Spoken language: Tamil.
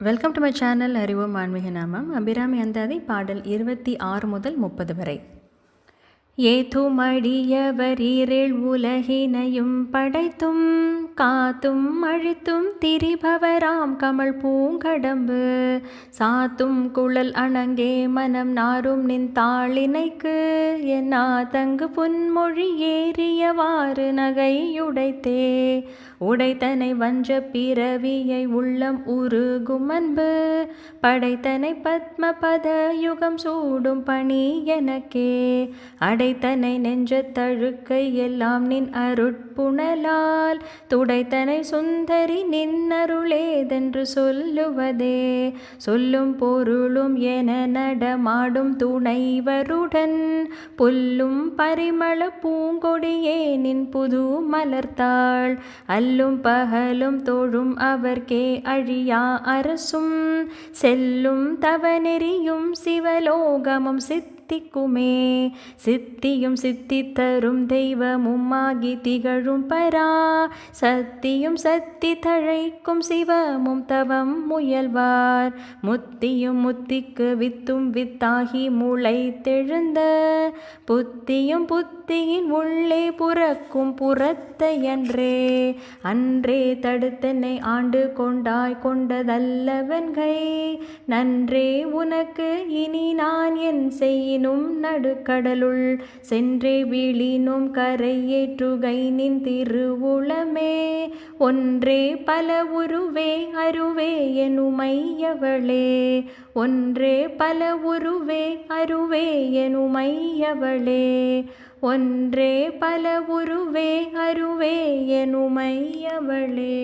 வெல்கம் டு மை சேனல் அறிவோம் ஆன்மீக நாமம். அபிராமி அந்தாதி பாடல் 26 முதல் 30 வரை. ஏதுமடியவர் ஈரேழ் உலகினையும் படைத்தும் காத்தும் அழித்தும் திரிபவராம் கமல் பூங்கடம்பு சாத்தும் குழல் அணங்கே மனம் நாரும் நின் தாளினைக்கு என்னா தங்கு புன்மொழி ஏறியவாறு நகையுடைத்தே உடைத்தனை வஞ்ச பிறவியை உள்ளம் உருகும் அன்பு படைத்தனை பத்ம பத யுகம் சூடும் பணி எனக்கே அடைத்தனை நெஞ்ச தழுக்கை எல்லாம் நின் அருட்புணலால் துடைத்தனை சுந்தரி நின்னருளேதென்று சொல்லுவதே சொல்லும் பொருளும் என நடமாடும் துணைவருடன் புல்லும் பரிமள பூங்கொடியே நின் புது மலர்த்தாள் அல்லும் பகலும் தோழும் அவர்க்கே அழியா அரசும் செல்லும் தவநெறியும் சிவலோகமும் சித்திக்குமே சித்தியும் சித்தி தரும் தெய்வமும் ஆகி திகழும் பரா சத்தியும் சத்தி தழைக்கும் சிவமும் தவம் முயல்வார் முத்தியும் முத்திக்கு வித்தும் வித்தாகி முளைத்தெழுந்த புத்தியும் புத்தியின் உள்ளே புறக்கும் புறத்தையன்றே அன்றே தடுத்தனை ஆண்டு கொண்டாய் கொண்டதல்லவன்கை நன்றே உனக்கு இனி நான் என் செய்யினும் நடுக்கடலுள் சென்றே வீழினும் கரை ஏற்றுகை நின் திருவுளமே ஒன்றே பல உருவே அருவே எனுமையவளே ஒன்றே பல உருவே அருவே எனுமையவளே ஒன்றே பல உருவே அருவே எனுமையவளே.